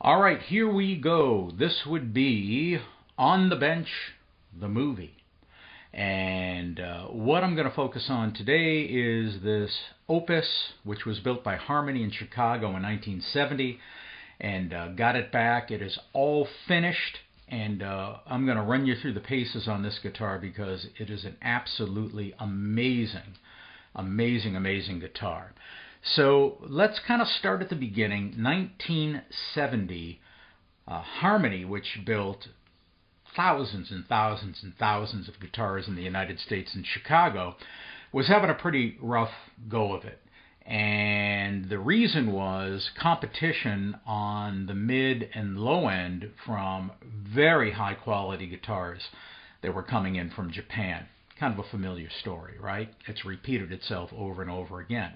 All right, here we go. This would be On the Bench, the movie. And what I'm going to focus on today is this Opus, which was built by Harmony in Chicago in 1970, and got it back. It is all finished, and I'm going to run you through the paces on this guitar because it is an absolutely amazing guitar. So let's kind of start at the beginning. 1970, Harmony, which built thousands and thousands and thousands of guitars in the United States and Chicago, was having a pretty rough go of it. And the reason was competition on the mid and low end from very high quality guitars that were coming in from Japan. Kind of a familiar story, right? It's repeated itself over and over again.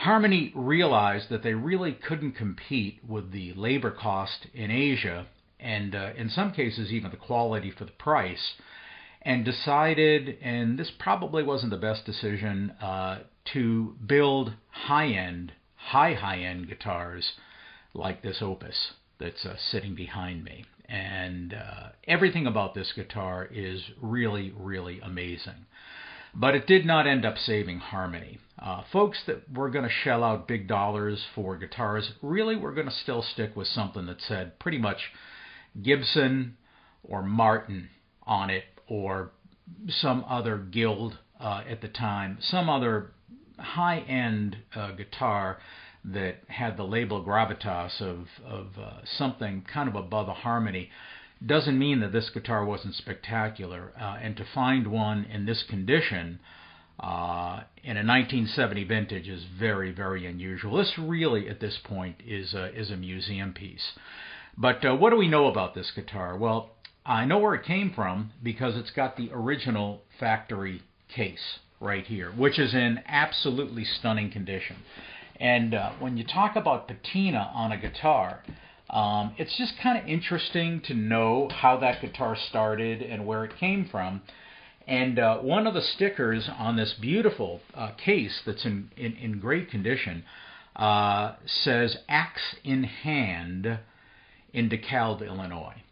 Harmony realized that they really couldn't compete with the labor cost in Asia and in some cases even the quality for the price, and decided, and this probably wasn't the best decision, to build high-end guitars like this Opus that's sitting behind me. And everything about this guitar is really, really amazing. But it did not end up saving Harmony. Folks that were going to shell out big dollars for guitars really were going to still stick with something that said pretty much Gibson or Martin on it, or some other guild at the time, some other high-end guitar that had the label gravitas of something kind of above a Harmony. Doesn't mean that this guitar wasn't spectacular, and to find one in this condition in a 1970 vintage is very, very unusual. This really, at this point, is a museum piece. But what do we know about this guitar? Well, I know where it came from because it's got the original factory case right here, which is in absolutely stunning condition. And when you talk about patina on a guitar, it's just kind of interesting to know how that guitar started and where it came from. And one of the stickers on this beautiful case that's in great condition says "Axe in Hand" in DeKalb, Illinois.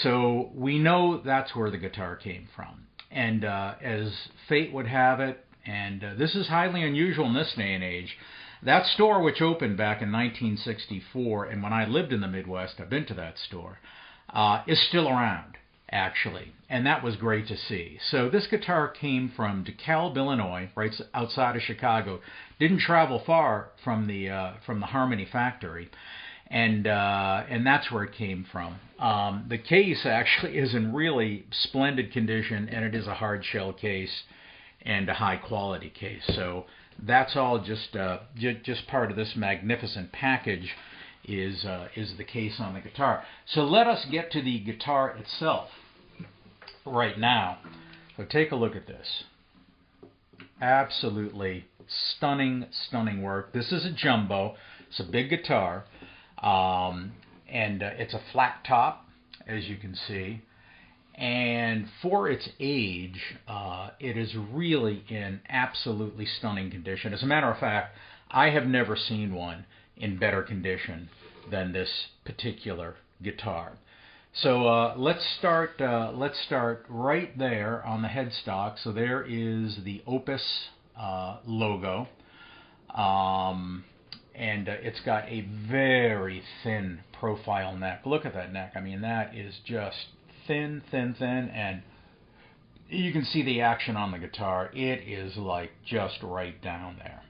So we know that's where the guitar came from. And as fate would have it, and this is highly unusual in this day and age, that store, which opened back in 1964, and when I lived in the Midwest, I've been to that store, is still around, actually. And that was great to see. So this guitar came from DeKalb, Illinois, right outside of Chicago. Didn't travel far from the Harmony factory. And that's where it came from. The case actually is in really splendid condition, and it is a hard shell case and a high quality case. So that's all just part of this magnificent package is the case on the guitar. So let us get to the guitar itself right now. So take a look at this. Absolutely stunning work. This is a jumbo. It's a big guitar. And it's a flat top, as you can see, and for its age, it is really in absolutely stunning condition. As a matter of fact, I have never seen one in better condition than this particular guitar. So let's start right there on the headstock. So there is the Opus logo. And it's got a very thin profile neck. Look at that neck. I mean, that is just thin, and you can see the action on the guitar. It is like just right down there.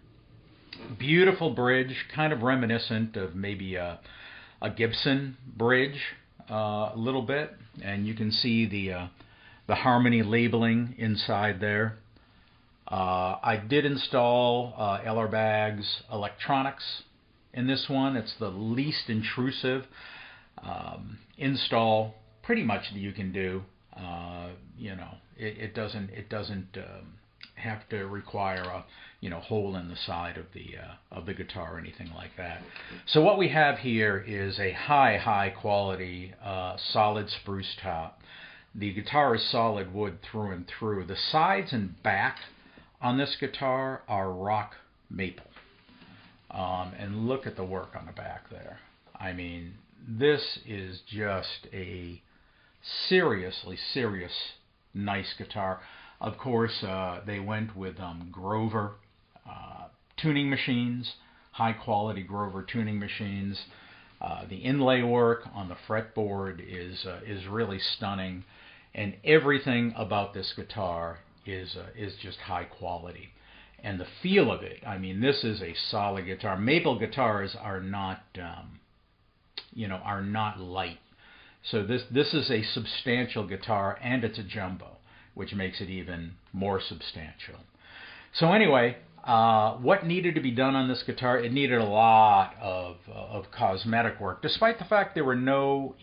Beautiful bridge, kind of reminiscent of maybe a Gibson bridge a little bit. And you can see the Harmony labeling inside there. I did install LR Bag's electronics in this one. It's the least intrusive install pretty much that you can do. You know, it doesn't have to require a hole in the side of the guitar or anything like that. So what we have here is a high quality solid spruce top. The guitar is solid wood through and through. The sides and back on this guitar are rock maple. And look at the work on the back there. I mean, This is just a seriously nice guitar. Of course, they went with Grover tuning machines, high quality Grover tuning machines. The inlay work on the fretboard is really stunning, and everything about this guitar is just high quality. And the feel of it, I mean, this is a solid guitar. Maple guitars are not, are not light. So this is a substantial guitar, and it's a jumbo, which makes it even more substantial. So anyway, what needed to be done on this guitar? It needed a lot of cosmetic work, despite the fact there were no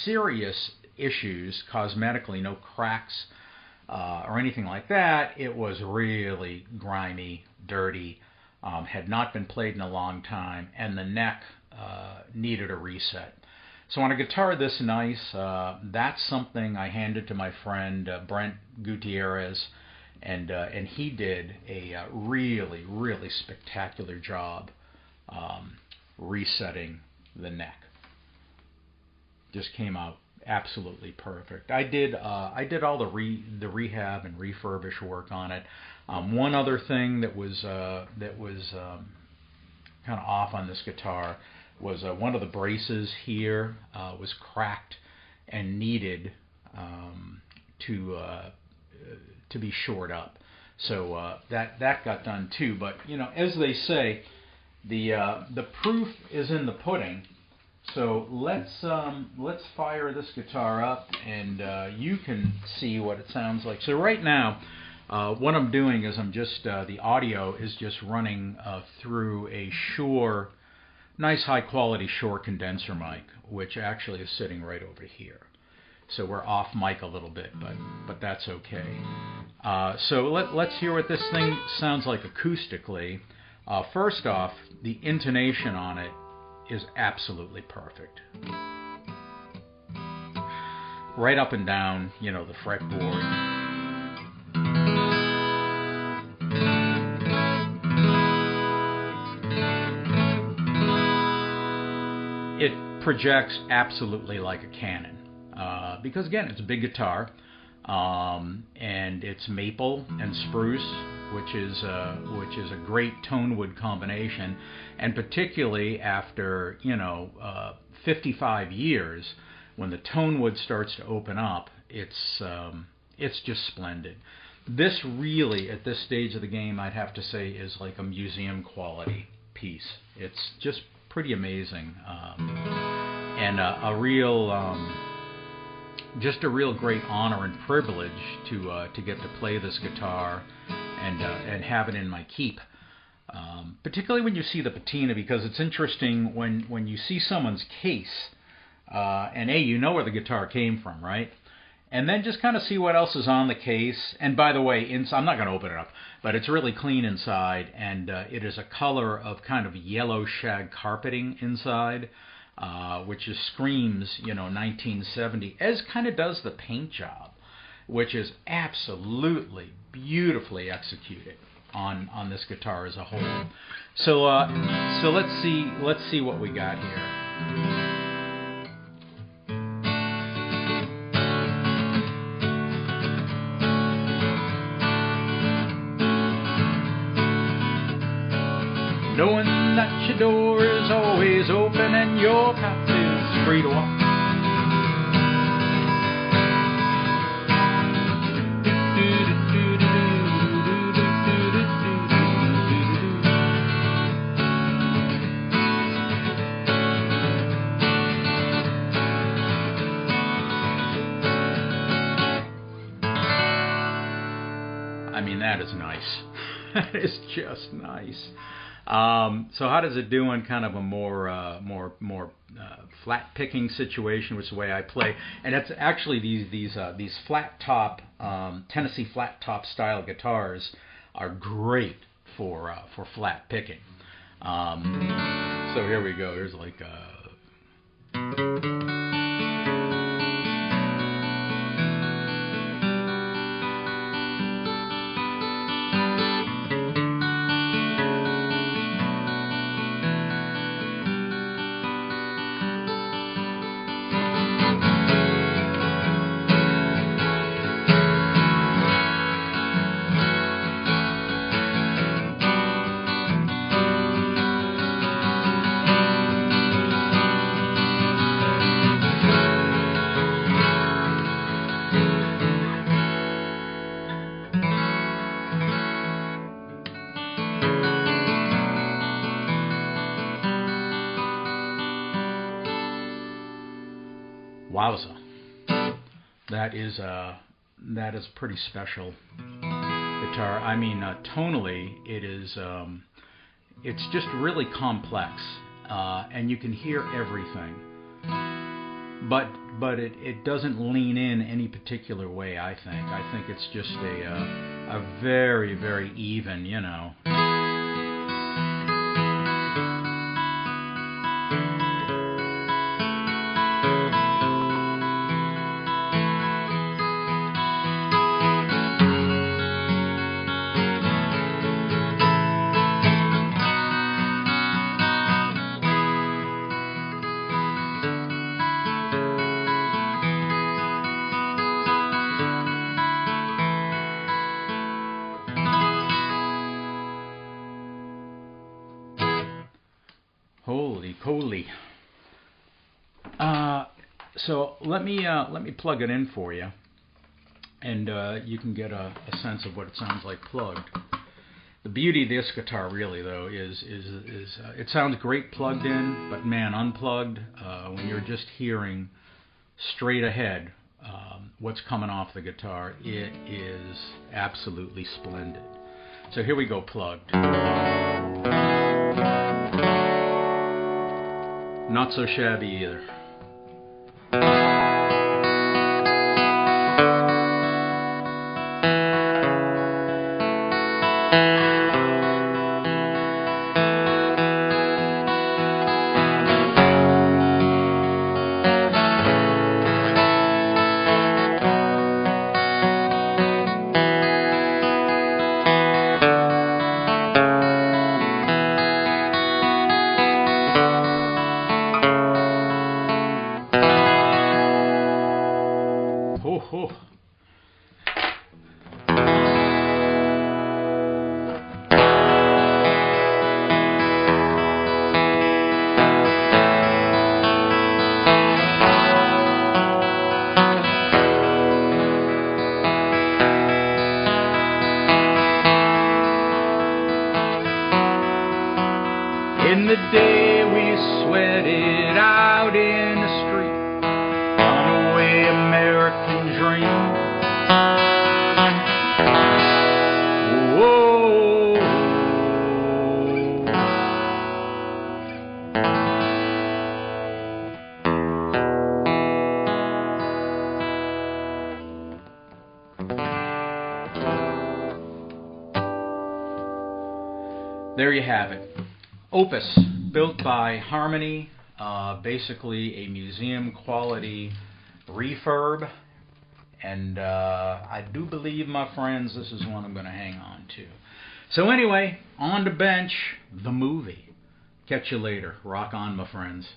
serious issues cosmetically, no cracks or anything like that. It was really grimy, dirty, had not been played in a long time, and the neck needed a reset. So on a guitar this nice, that's something I handed to my friend Brent Gutierrez, and he did a really spectacular job resetting the neck. Just came out absolutely perfect. I did all the rehab and refurbish work on it. One other thing that was kind of off on this guitar was one of the braces here was cracked and needed to be shored up. So that got done too. But as they say, the proof is in the pudding. So let's fire this guitar up, and you can see what it sounds like. So right now, what I'm doing is I'm just the audio is just running through a Shure, nice high quality Shure condenser mic, which actually is sitting right over here. So we're off mic a little bit, but that's okay. So let's hear what this thing sounds like acoustically. First off, the intonation on it is absolutely perfect. Right up and down, the fretboard. It projects absolutely like a Canon. Because again, it's a big guitar, and it's maple and spruce, which is a great tone wood combination, and particularly after 55 years, when the tone wood starts to open up, it's just splendid. This really, at this stage of the game, I'd have to say is like a museum quality piece. It's just pretty amazing, and a real just a real great honor and privilege to get to play this guitar and have it in my keep. Particularly when you see the patina, because it's interesting when you see someone's case, and you know where the guitar came from, right? And then just kind of see what else is on the case. And by the way, I'm not going to open it up, but it's really clean inside, and it is a color of kind of yellow shag carpeting inside. Which just screams, 1970, as kind of does the paint job, which is absolutely beautifully executed on this guitar as a whole. So let's see what we got here. Knowing that your door is always open and your path is free to walk. I mean, that is nice. That is just nice. So how does it do in kind of a more flat picking situation, which is the way I play? And it's actually these flat top Tennessee flat top style guitars are great for flat picking. So here we go. Here's like Wowza. That is pretty special guitar. I mean, tonally, it's just really complex, and you can hear everything. But it doesn't lean in any particular way, I think. I think it's just a very, very even, you know. Holy coly. So let me plug it in for you, and you can get a sense of what it sounds like plugged. The beauty of this guitar, really, though, is it sounds great plugged in, but man, unplugged, when you're just hearing straight ahead what's coming off the guitar, it is absolutely splendid. So here we go, plugged. Not so shabby either. Ho ho. In the day we sweated out in the street, runaway American dream. Whoa. There you have it. Opus, built by Harmony, basically a museum quality refurb, and I do believe, my friends, this is one I'm going to hang on to. So anyway, on to Bench, the movie. Catch you later. Rock on, my friends.